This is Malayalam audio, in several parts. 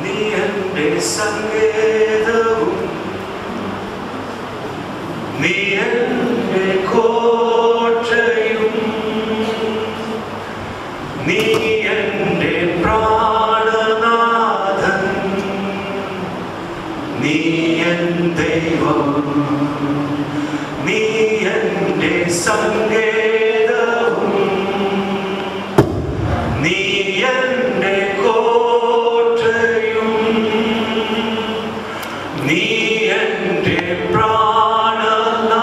നീ എൻ്റെ സങ്കേതവും നീ എൻ്റെ കോട്ടയും നീ എൻ്റെ പ്രാണനാഥൻ നീ എൻ ദൈവം നീ എൻ്റെ സങ്കേതവും നീ എൻ്റെ കോട്ടയും നീ എൻ്റെ പ്രാണനാഥൻ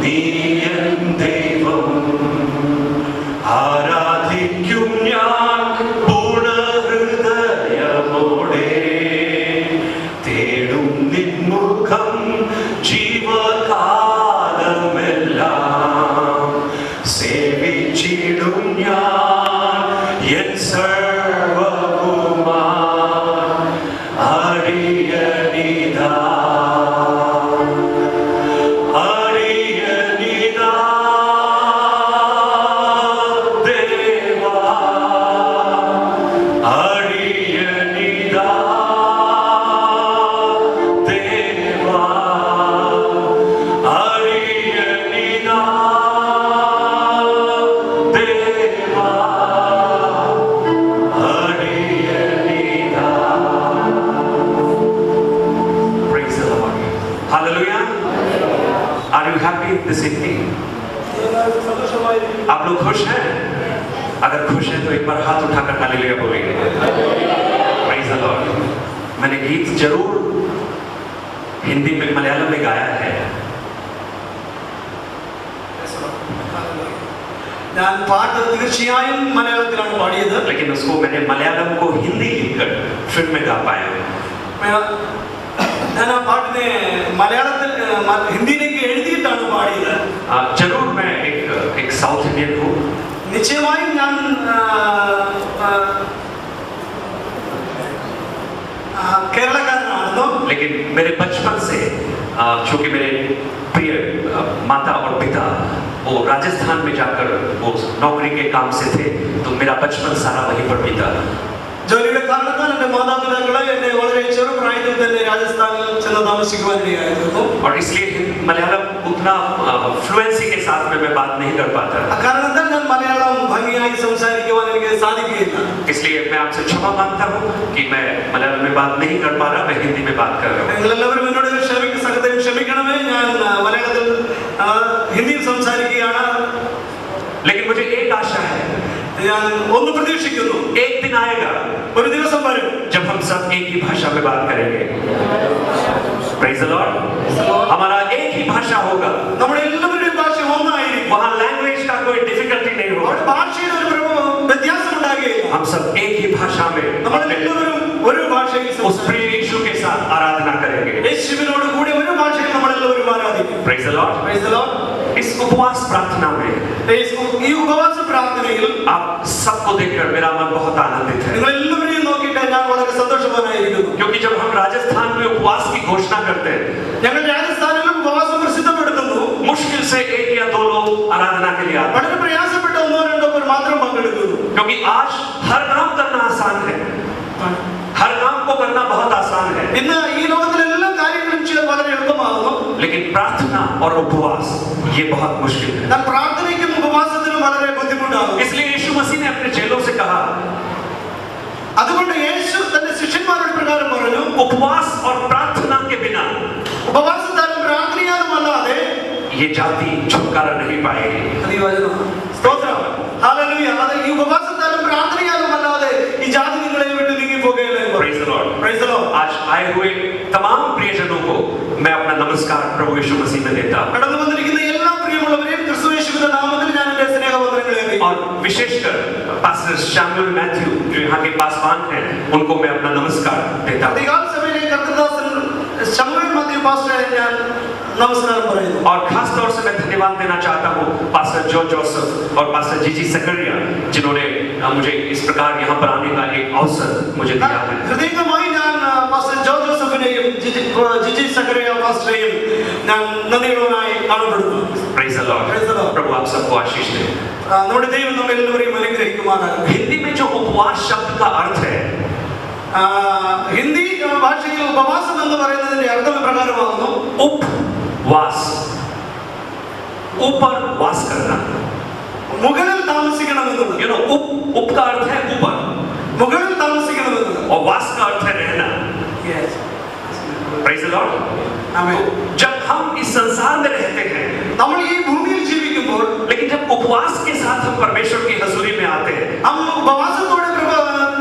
നീ എൻ ദൈവം ആരാധിക്കും ഞാൻ പൂർണ്ണഹൃദയമോടെ തേടും നിൻമുഖം ജീവകാലമെല്ലാം സേവിച്ചിടും ഞാൻ എൻ സർവ്വവുമായി അടിയനിതാ this evening. आप लोग खुश हैं? अगर खुश हैं तो एक बार हाथ उठाकर हालेलुया बोलेंगे। Praise the Lord. मैंने गीत जरूर हिंदी में मलयालम में गाया है। ഞാൻ പാട്ട് തീർച്ചയായും മലയാളത്തിലാണ് പാടിയത്. लेकिन उसको मैंने मलयालम को हिंदी लिखकर फिल्म में गा पाया। ഞാൻ ആ പാട്ടിനെ മലയാളത്തിൽ ഹിന്ദിയിലേക്ക് എഴുതിയിട്ടാണ് പാടിയത്. जरूर मैं एक साउथ इंडियन हूँ. निश्चयമായും ഞാൻ केरलाकारानाണ്. लेकिन मेरे बचपन से चूंकि मेरे प्रिय माता और पिता वो राजस्थान में जाकर वो नौकरी के काम से थे, तो मेरा बचपन सारा वहीं पर बीता. ജോലിയുടെ കാരണത്താൽ എൻ്റെ മാതാപിതാക്കളെ എന്നെ വളരെ ചെറുപ്രായത്തിൽ തന്നെ രാജസ്ഥാനിൽ ചെന്ന് താമസിക്കുവാനിടയായിരുന്നു. और इसलिए मलयालम उतना फ्लुएंसी के साथ में मैं बात नहीं कर पाता. കാരണത്താൽ ഞാൻ മലയാളം ഭംഗിയായി സംസാരിക്കുവാൻ എനിക്ക് സാധിക്കില്ല. इसलिए मैं आपसे क्षमा मांगता हूँ कि मैं मलयालम में बात नहीं कर पा रहा, मैं हिंदी में बात कर रहा हूँ. നിങ്ങളെല്ലാവരും എന്നോട് ക്ഷമിക്കണമേ. ഞാൻ മലയാളത്തിൽ ഹിന്ദിയിൽ സംസാരിക്കുകയാണ്. लेकिन मुझे एक आशा है, ഞാൻ ഒന്ന് പ്രതീക്ഷിക്കുന്നു, एक दिन आएगा, ഒരു ദിവസം വരും, जब हम सब एक ही भाषा में बात करेंगे. Praise the Lord. हमारा एक ही भाषा होगा. നമ്മുടെ എല്ലാവരുടെയും ഭാഷ ഒന്നായിരിക്കും. वहाँ लैंग्वेज का कोई डिफिकल्टी नहीं होगा. ഭാഷയുടെ ഒരു വ്യത്യാസം ഉണ്ടാകുകയില്ല. हम सब एक ही भाषा में നമ്മളെല്ലാവരും ഒരു ഭാഷയിൽ उस प्रिय यीशु के साथ आराधना करेंगे. യേശുവിനോട് കൂടി ഒരു ഭാഷയിൽ നമ്മളെല്ലാവരും ആരാധിക്കും. Praise the Lord. Praise the Lord. इस उपवास प्रार्थना में ഈ ഉപവാസ പ്രാർത്ഥനയിൽ आप सबको देखकर मेरा मन बहुत आनंदित है. നിങ്ങളെല്ലാവരെയും നോക്കിയിട്ട് ഞാൻ വളരെ സന്തോഷവാനായിരിക്കുന്നു. क्योंकि जब हम राजस्थान में उपवास की घोषणा करते हैं, ഞങ്ങൾ രാജസ്ഥാനിലും ഉപവാസം പ്രസിദ്ധപ്പെടുത്തുന്നു. मुश्किल से एक या दो लोग आराधना के लिए आते हैं. വളരെ പ്രയാസപ്പെട്ട ഒന്നോ രണ്ടോ പേർ മാത്രം പങ്കെടുക്കുന്നു. क्योंकि आज हर काम करना आसान है. हर काम को करना बहुत आसान है. ഇന്ന് ഈ ലോകത്തിലെ എല്ലാ കാര്യങ്ങളും ചെയ്യാൻ വളരെ എളുപ്പമാകുന്നു. लेकिन प्रार्थना और उपवास ये बहुत मुश्किल है. പ്രാർത്ഥനയ്ക്കും ഉപവാസത്തിനും വളരെ ബുദ്ധിമുട്ടാകും. इसलिए यीशु मसीह ने अपने चेलों से कहा, അതുകൊണ്ട് യേശു തന്റെ ശിഷ്യന്മാരോട് പ്രകാരം പറഞ്ഞു, उपवास और प्रार्थना के बिना ഉപവാസത്താലും പ്രാർത്ഥനയാലും അല്ലാതെ ये जाति छुटकारा नहीं पाएगी. സ്തോത്രം. ഹല്ലേലൂയ. ഈ ഉപവാസത്താലും പ്രാർത്ഥനയാലും അല്ലാതെ ഈ ജാതി നിങ്ങളെ വിട്ട് നീങ്ങി പോകുകയില്ല. Praise the Lord. Praise the Lord. आज आए हुए तमाम प्रियजनों को मैं अपना नमस्कार प्रभु यीशु मसीह में देता हूं. കടന്നു വന്നിരിക്കുന്ന എല്ലാ പ്രിയമുള്ളവരെയും ക്രിസ്തു യേശുവിന്റെ നാമത്തിൽ ഞാൻ എൻ്റെ സ്നേഹവന്ദനങ്ങളെ അറിയിക്കുന്നു. और विशेषकर पास्टर शैमुअल मैथ्यू जो यहाँ के पासवान हैं, उनको मैं अपना नमस्कार देता हूं. अधिकाल सभയിലെ കർത്തൃദാസൻ ശമൂവേൽ മാത്യു പാസ്റ്ററെ ഞാൻ നമസ്കാരം പറയുന്നു. और खास तौर से मैं धन्यवाद देना चाहता हूँ पास्टर जो जोसेफ और पास्टर जीजी सकरिया, जिन्होंने मुझे इस प्रकार यहाँ पर आने का एक अवसर मुझे दिया है. ഹൃദയംഗമായി ഞാൻ പാസ്റ്റർ ജോ ജോസഫിനെയും ജിജി സക്കറിയ പാസ്റ്ററെയും ഞാൻ നന്ദിയുള്ളവനായി കാണപ്പെടുന്നു. Praise the Lord. Praise the Lord. प्रभु आप सबको आशीष दे. നമ്മുടെ ദൈവം നമ്മെ എല്ലാവരെയും അനുഗ്രഹിക്കുമാറാകട്ടെ. हिंदी में जो उपवास शब्द का अर्थ है, ഹിന്ദി ഭാഷയിൽ ഉപവാസം എന്ന് പറയുന്നതിന്റെ അർത്ഥം പ്രകാരമാകുന്നു उपवास, ऊपर वास करना. മുകളിൽ താമസിക്കണം എന്നുള്ളത്. You know, उप का अर्थ है ऊपर, മുകളിൽ താമസിക്കണം എന്നുള്ളത്. और वास का अर्थ है रहना. Praise the Lord. ആമേൻ. जब हम इस संसार में रहते हैं, നമ്മൾ ഈ ഭൂമിയിൽ ജീവിക്കുമ്പോൾ, लेकिन जब उपवास के साथ हम परमेश्वर की हजूरी में आते हैं, हम ഉപവാസത്തോടെ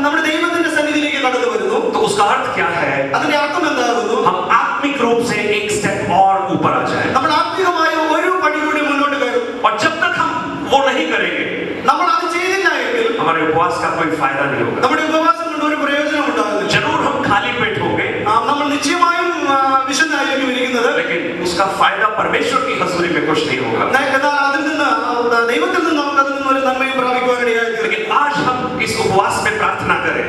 നമ്മുടെ ദൈവത്തിന്റെ സന്നിധിയിലേക്ക് കടന്നു വരുന്നു. तो उसका अर्थ क्या है? അതിന്റെ അർത്ഥം എന്താകുന്നു? हम आत्मिक रूप से एक स्टेप और ऊपर आ जाएं. നമ്മൾ ആത്മീയമായ ഒരു പടി കൂടി മുന്നോട്ട് കയറും. और जब तक हम वो नहीं करेंगे, നമ്മൾ അത് ചെയ്തില്ല എങ്കിൽ हमारे उपवास का कोई फायदा नहीं होगा. നമ്മുടെ ഉപവാസം കൊണ്ട് ഒരു പ്രയോജനം ഉണ്ടാകുന്നില്ല. जरूर हम खाली पेट होंगे, നമ്മൾ നിശ്ചയമായും വിശന്നായിരിക്കും ഇരിക്കുന്നത്. लेकिन उसका फायदा परमेश्वर की हजूरी में कुछ नहीं होगा. എന്നാൽ അതിൽ നിന്ന് ദൈവത്തിൽ നിന്ന് നമുക്ക് അതിൽ നിന്ന് ഒരു നന്മയും പ്രാപിക്കുവാനിടയായിരിക്കും. लेकिन आज हम इस उपवास में प्रार्थना करें.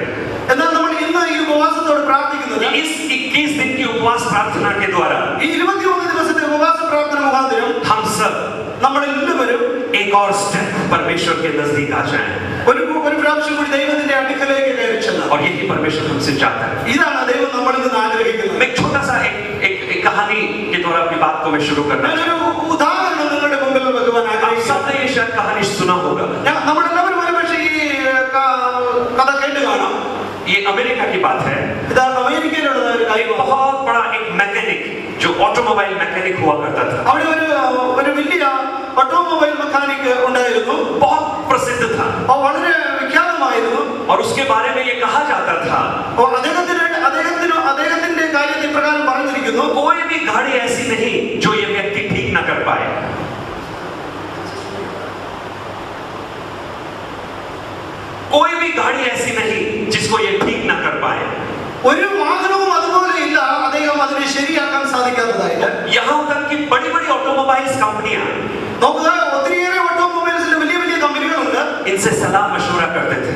എന്നാൽ നമ്മൾ ഇന്ന് ഈ ഉപവാസത്തോട് പ്രാർത്ഥിക്കുന്നത്, इस 21 दिन की उपवास प्रार्थना के द्वारा ഈ 21 ദിവസത്തെ ഉപവാസ പ്രാർത്ഥന മുഖാന്തരം हम सब നമ്മൾ എല്ലാവരും एक और स्टेप परमेश्वर के नजदीक आ जाएं. ഒരു പ്രാവശ്യം കൂടി ദൈവത്തിന്റെ അടുക്കലേക്ക് കയറി ചെല്ലാം. और यही परमेश्वर हमसे चाहता है. ഇതാണ് ദൈവം നമ്മളിൽ നിന്ന് ആഗ്രഹിക്കുന്നത്. मैं एक छोटा सा एक कहानी के द्वारा अपनी बात को मैं शुरू करना चाहता ഞാനൊരു ഉദാഹരണം നിങ്ങളുടെ മുമ്പിൽ വെക്കുവാൻ हूं. आप ആഗ്രഹിക്കുന്നു. सबने ये शायद कहानी सुना होगा. നമ്മളെല്ലാവരും ഒരുപക്ഷെ ഈ കഥ കേട്ട് കാണാം. ये अमेरिका की बात है. ഇത് അമേരിക്കയിലുള്ള ഒരു एक കാര്യമാണ്. बहुत बड़ा एक मैकेनिक जो ऑटोमोबाइल मैकेनिक हुआ करता था, അവിടെ ഒരു വലിയ ഓട്ടോമൊബൈൽ മെക്കാനിക് ഉണ്ടായിരുന്നു. बहुत प्रसिद्ध था. വളരെ വിഖ്യാതമായിരുന്നു. और उसके बारे में ये कहा जाता था, അദ്ദേഹത്തിന്റെ കാര്യത്തിൽ പ്രകാരം പറഞ്ഞിരിക്കുന്നു, कोई भी गाड़ी ऐसी नहीं जो ये व्यक्ति ठीक ना कर पाए. कोई भी गाड़ी ऐसी नहीं जिसको ये ठीक ना कर पाए. ഒരു വാഹനവും അതുപോലെ ഇല്ല അദ്ദേഹം അതിനെ ശരിയാക്കാൻ സാധിക്കാത്തതായിട്ട്. यहाँ तक कि बड़ी बड़ी ऑटोमोबाइल्स कंपनियां നോക്കുക, ഒത്തിരിയേറെ ഓട്ടോമൊബൈൽസിന്റെ വലിയ വലിയ കമ്പനികളുണ്ട്. इनसे सलाह मशवरा करते थे.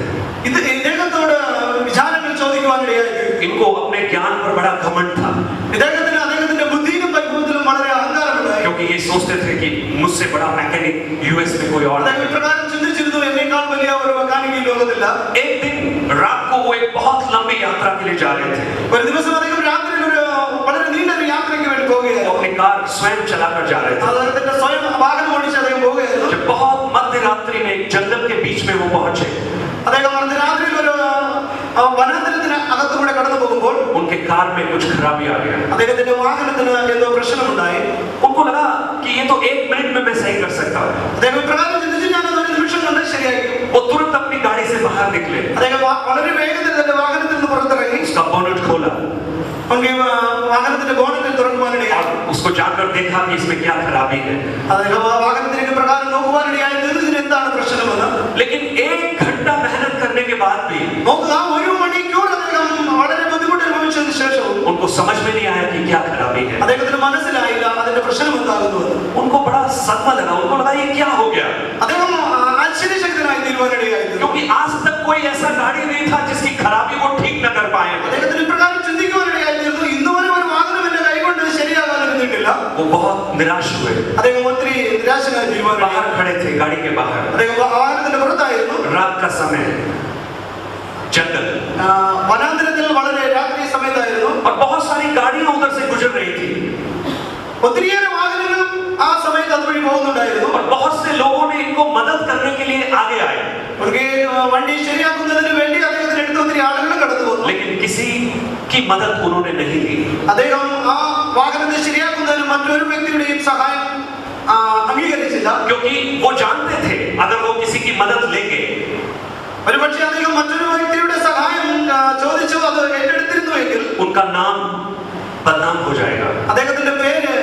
ഇത് ഇദ്ദേഹത്തോട് വിചാരങ്ങൾ ചോദിക്കുവാനിടയായിരുന്നു. इनको अपने ज्ञान पर बड़ा घमंड था, അദ്ദേഹത്തിന്റെ ബുദ്ധിയിലും പരിഭവത്തിലും വളരെ അഹങ്കാരമുണ്ടായി. क्योंकि ये सोचते थे कि मुझसे बड़ा मैकेनिक यूएस में कोई और അദ്ദേഹം नहीं. ഇപ്രകാരം ചിന്തിച്ചിരുന്നു, എന്നേക്കാൾ വലിയ ഒരു മെക്കാനിക് ഈ ലോകത്തില്ല. एक दिन रात को वो एक बहुत लंबी यात्रा के लिए जा रहे थे. ഒരു ദിവസം അദ്ദേഹം രാത്രിയിൽ ഒരു വളരെ നീണ്ട ഒരു യാത്രയ്ക്ക് വേണ്ടി वो പോവുകയായിരുന്നു. अपनी कार स्वयं चलाकर जा रहे थे. അദ്ദേഹത്തിന്റെ സ്വയം വാഹനം ഓടിച്ച് അദ്ദേഹം പോവുകയായിരുന്നു. जब बहुत मध्य रात्रि में एक जंगल के बीच में वो पहुंचे, അദ്ദേഹം അർദ്ധരാത്രിയിൽ ഒരു വനാന്തരത്തിന് അകത്തുകൂടെ കടന്നു പോകുമ്പോൾ उनके कार में कुछ खराबी आ गया. അദ്ദേഹത്തിന്റെ വാഹനത്തിന് എന്തോ പ്രശ്നമുണ്ടായി. उनको लगा कि ये तो 1 मिनट में मैं सही कर सकता हूँ. അദ്ദേഹം ഇപ്രകാരം ചിന്തിച്ചു, ഞാനത് ഒരു നിമിഷം കൊണ്ട് ശരിയാക്കി. वो तुरंत अपनी गाड़ी से बाहर निकले, അദ്ദേഹം വളരെ വേഗത്തിൽ തന്റെ വാഹനത്തിൽ നിന്ന് പുറത്തിറങ്ങി. उसका बोनट खोला ഉनके വാഹനത്തിന്റെ ബോണറ്റിൽ തുറക്കുവാനിടയായി. और उसको जाकर देखा कि इसमें क्या खराबी है. അദ്ദേഹം ആ വാഹനത്തിലേക്ക് പ്രകാരം നോക്കുവാനിടയായി. ഇതിന് എന്താണ് പ്രശ്നമെന്ന്. लेकिन 1 घंटा मेहनत करने के बाद भी നോക്കുക, 1 മണിക്കൂർ അദ്ദേഹം വളരെ ബുദ്ധിമുട്ട് അനുഭവിച്ചതിന് ശേഷവും उनको समझ में नहीं आया कि क्या खराबी है. അദ്ദേഹത്തിന് മനസ്സിലായില്ല അതിന്റെ പ്രശ്നം എന്താകുന്നുവെന്ന്. उनको बड़ा सदमा लगा. उनको लगा ये क्या हो गया, അദ്ദേഹം ആശ്ചര്യചകിതനായി തീരുവാനിടയായിരുന്നു. क्योंकि आज तक कोई ऐसा गाड़ी नहीं था जिसकी खराबी वो ठीक न कर पाए. അദ്ദേഹത്തിന് ഇപ്രകാരം ചിന്തിക്കുവാനിടയായിരുന്നു, ഇന്നുവരെ ഒരു വാഹനം എന്റെ കൈകൊണ്ട് ശരിയാകാതിരുന്നിട്ടില്ല. वो बहुत निराश हुए. അദ്ദേഹം ഒത്തിരി നിരാശനായി തീരുവാനിടയായി. बाहर खड़े थे, गाड़ी के बाहर. അദ്ദേഹം വാഹനത്തിന്റെ പുറത്തായിരുന്നു. रात का समय, जंगल, വനാന്തരത്തിൽ വളരെ രാത്രി സമയത്തായിരുന്നു. और बहुत सारी गाड़ियां उधर से गुजर रही थी. ഒത്തിരിയേറെ വാഹനങ്ങൾ ആ സമയത്ത് അതുവഴി പോകുന്നുണ്ടായിരുന്നു. और बहुत से लोगों ने इनको मदद करने के लिए आगे आए. ഉനക്ക് വണ്ടി ശരിയാക്കുന്നതിന് വേണ്ടി അദ്ദേഹത്തിന് അടുത്ത് ഒത്തിരി ആളുകൾ കടന്നു വന്നു. लेकिन किसी की मदद उन्होंने नहीं ली. അദ്ദേഹം ആ വാഹനത്തെ ശരിയാക്കുന്നതിന് മറ്റൊരു വ്യക്തിയുടെയും സഹായം അംഗീകരിച്ചില്ല. क्योंकि वो जानते थे अगर वो किसी की मदद लेंगे, ഒരുപക്ഷെ അദ്ദേഹം മറ്റൊരു വ്യക്തിയുടെ സഹായം ചോദിച്ചു അത് ഏറ്റെടുത്തിരുന്നുവെങ്കിൽ उनका नाम बदनाम हो जाएगा. അദ്ദേഹത്തിന്റെ പേര്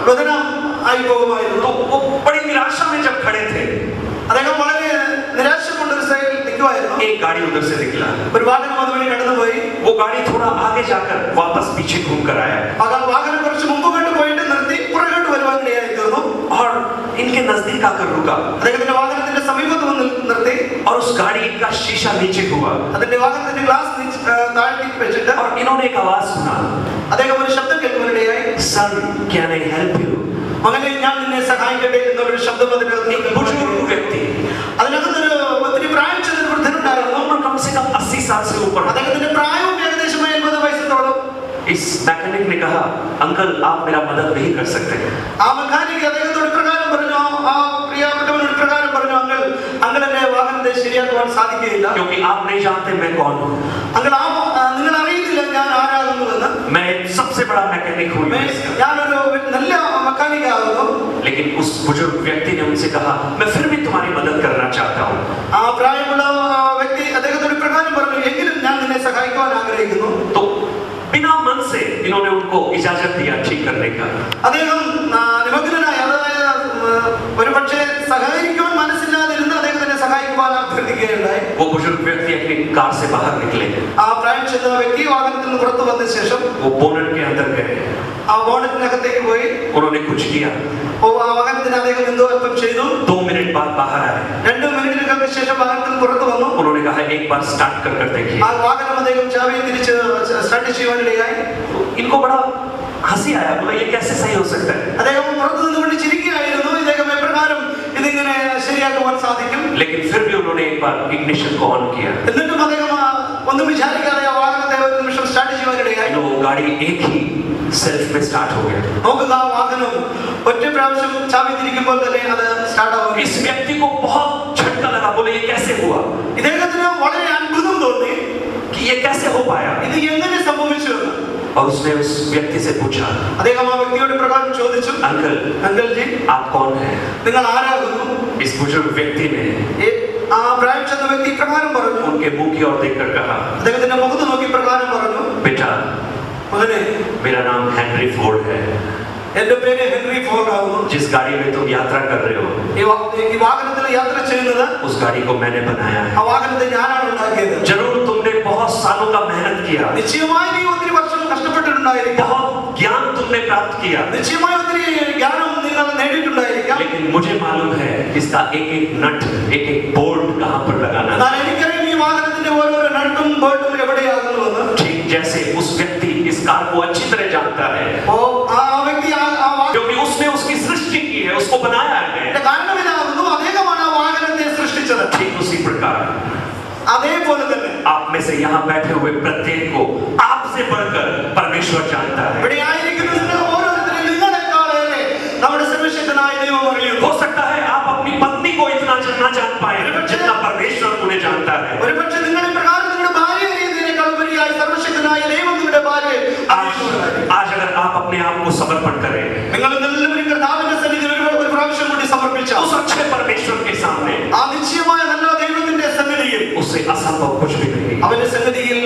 ബദനാം ആയി പോകുമായിരുന്നു. तो वो बड़ी निराशा में जब खड़े थे, അദ്ദേഹം വളരെ നിരാശ കൊണ്ടൊരു സൈഡിൽ നിൽക്കുമായിരുന്നു. एक गाड़ी उधर से निकला. ഒരു വാഹനം അതുവഴി കടന്നുപോയി. वो गाड़ी थोड़ा आगे जाकर वापस पीछे घूम कर आया വാഹനം കുറച്ച് മുമ്പ് പോയിട്ട് നിർത്തി പുറകോട്ട് വരുവാനിടയായി തീർന്നു. और इनके नजदीक आकर रुका. അദ്ദേഹത്തിന്റെ വാഹനത്തിന്റെ സമീപത്ത് വന്ന് നിർത്തി. और उस गाड़ी का शीशा नीचे हुआ. അതിന്റെ വാഹനത്തിന്റെ ഗ്ലാസ് താഴേക്ക് വെച്ചിട്ട് और इन्होंने एक आवाज सुना, അദ്ദേഹം ഒരു ശബ്ദം കേൾക്കുവാനിടയായി. Son, can I help you? മകനെ ഞാൻ നിന്നെ സഹായിക്കട്ടെ എന്നൊരു ശബ്ദം एक बुजुर्ग व्यक्ति അതിനകത്തൊരു ഒത്തിരി പ്രായം ചെന്ന ഒരു വൃദ്ധനുണ്ടായിരുന്നു. उम्र कम से कम 80 साल से ऊपर. അദ്ദേഹത്തിന്റെ പ്രായവും ഏകദേശം 80 വയസ്സോളം. इस मैकेनिक ने कहा, अंकल आप मेरा मदद नहीं कर सकते. ആ മെക്കാനിക് അദ്ദേഹത്തോട് പ്രകാരം പറഞ്ഞു, ആ പ്രിയപ്പെട്ടവനോട് പ്രകാരം പറഞ്ഞു, അങ്കിൾ എന്റെ വാഹനത്തെ ശരിയാക്കുവാൻ സാധിക്കുകയില്ല. क्योंकि आप नहीं जानते मैं कौन हूँ. അങ്കിൾ നിങ്ങൾ അറിയുന്നില്ല ഞാൻ ആരാകുന്നുവെന്ന്. मैं सबसे बड़ा मैकेनिक हूँ. ഞാനൊരു നല്ല മെക്കാനിക് ആകുന്നു. लेकिन उस बुजुर्ग व्यक्ति ने उनसे कहा, मैं फिर भी तुम्हारी मदद करना चाहता हूँ. ആ പ്രായമുള്ള വ്യക്തി അദ്ദേഹത്തോട് പ്രകാരം പറഞ്ഞു, എങ്കിലും ഞാൻ നിന്നെ സഹായിക്കുവാൻ ആഗ്രഹിക്കുന്നു. तो बिना मन से इन्होंने उनको इजाजत दिया ठीक करने का. അദ്ദേഹം നിമഗ്നനായി, അതായത് ഒരുപക്ഷെ സഹകരിക്കുവാൻ മനസ്സില്ലാതിരുന്ന് അദ്ദേഹത്തിനെ സഹായിക്കുവാൻ അഭ്യർത്ഥിക്കുകയുണ്ടായി. वो बुजुर्ग व्यक्ति अपनी कार से बाहर निकले. ആ പ്രായം ചെന്ന വ്യക്തി വാഹനത്തിൽ നിന്ന് പുറത്തു വന്ന ശേഷം वो बोनट के अंदर गए. ആ ബോണറ്റിനകത്തേക്ക് പോയി उन्होंने कुछ किया. ആ വാഹനത്തിന് അദ്ദേഹം എന്തോ അല്പം ചെയ്തു. 2 मिनट बाद बाहर आए. 2 മിനിറ്റുകൾക്ക് ശേഷം വാഹനത്തിൽ പുറത്തു വന്നു. उन्होंने कहा एक बार स्टार्ट कर देखिए. ആ വാഹനം അദ്ദേഹം ചാവി തിരിച്ച് സ്റ്റാർട്ട് ചെയ്യുവാനിടയായി. इनको बड़ा हंसी आया, बोला ये कैसे सही हो सकता है. അദ്ദേഹം പുറത്തു നിന്നുകൊണ്ട് ചിരിക്കുകയായിരുന്നു. ഇദ്ദേഹം എപ്രകാരം ഇതിങ്ങനെ ശരിയാക്കുവാൻ സാധിക്കും. लेकिन फिर भी उन्होंने एक बार इग्निशन को ऑन किया. എന്നിട്ടും അദ്ദേഹം ഒന്നും വിചാരിക്കാതെ ആ വാഹനത്തെ ഒരു നിമിഷം സ്റ്റാർട്ട് ചെയ്യുവാനിടയായി. वो गाड़ी एक ही सेल्फ में स्टार्ट हो गया. നോക്കുക, ആ വാഹനം ഒറ്റ പ്രാവശ്യം ചാവി തിരിക്കുമ്പോൾ തന്നെ അത് സ്റ്റാർട്ട് ആവുക. इस व्यक्ति को बहुत झटका लगा, बोले ये कैसे हुआ. ഇദ്ദേഹത്തിന് വളരെ അത്ഭുതം തോന്നി, कि ये कैसे हो पाया. ഇത് എങ്ങനെ സംഭവിച്ചു എന്ന്. और उसने उस व्यक्ति से पूछा, അദ്ദേഹം ആ വ്യക്തിയോട് പ്രകാരം ചോദിച്ചു, अंकल അങ്കിൾ ജി आप कौन हैं. നിങ്ങൾ ആരാകുന്നു. इस बुजुर्ग व्यक्ति ने ആ പ്രായം ചെന്ന വ്യക്തി പ്രകാരം പറഞ്ഞു, उनके मुंह की ओर देखकर कहा, അദ്ദേഹത്തിന്റെ മുഖത്ത് നോക്കി പ്രകാരം പറഞ്ഞു, बेटा മകനെ मेरा नाम हेनरी फोर्ड है. എന്റെ പേര് ഹെൻറി ഫോർഡ് ആകുന്നു. जिस गाड़ी में तुम यात्रा कर रहे हो ഈ വാഹനത്തിൽ യാത്ര ചെയ്യുന്നത് उस गाड़ी को मैंने बनाया है. ആ വാഹനത്തെ ഞാനാണ് ഉണ്ടാക്കിയത്. जरूर तुमने बहुत सालों का मेहनत किया, നിശ്ചയമായി നീ ഒത്തിരി വർഷം കഷ്ടപ്പെട്ടിട്ടുണ്ടായിരിക്കും. बहुत ज्ञान तुमने प्राप्त किया, നിശ്ചയമായി ഒത്തിരി ജ്ഞാനം നിങ്ങൾ നേടിയിട്ടുണ്ടായിരിക്കാം. लेकिन मुझे मालूम है इसका एक एक नट एक एक बोल्ट कहाँ पर लगाना है. എന്നാൽ എനിക്കറിയാം ഈ വാഹനത്തിന്റെ ഓരോരോ നട്ടും ബോൾട്ടും എവിടെയാകുന്നുവെന്ന്. ठीक जैसे उस व्यक्ति इस कार को अच्छी तरह जानता है, ആ വ്യക്തി क्योंकि उसने उसकी सृष्टि की है, उसको बनाया है. കാരണം ഇതാകുന്നു, അദ്ദേഹമാണ് ആ വാഹനത്തെ സൃഷ്ടിച്ചത്. ठीक उसी प्रकार അതേപോലെ തന്നെ आप में से यहाँ बैठे हुए प्रत्येक को आपसे बढ़कर परमेश्वर जानता है. ഇവിടെ ആയിരിക്കുന്ന നിങ്ങൾ ഓരോരുത്തരും നിങ്ങളെക്കാളേറെ നമ്മുടെ സർവശക്തനായ ദൈവം അറിയുന്നു. हो सकता है आप अपनी पत्नी को इतना ना जान पाए जितना परमेश्वर उन्हें जानता है. ഒരുപക്ഷെ നിങ്ങൾ ഇപ്രകാരം നിങ്ങളുടെ ഭാര്യ അറിയുന്നതിനേക്കാൾ ഉപരിയായി സർവശക്തനായ ദൈവം നിങ്ങളുടെ ഭാര്യയെ आज अगर आप अपने आप को समर्पण करें, നിങ്ങൾ എല്ലാവരും കർത്താവിന്റെ സന്നിധിയിൽ ഒരു പ്രാവശ്യം കൂടി സമർപ്പിച്ചാൽ, उस अच्छे परमेश्वर के सामने ആ നിശ്ചയമായ നല്ല ദൈവത്തിന്റെ സന്നിധിയിൽ उससे असंभव कुछ भी नहीं. അവന്റെ സന്നിധിയിൽ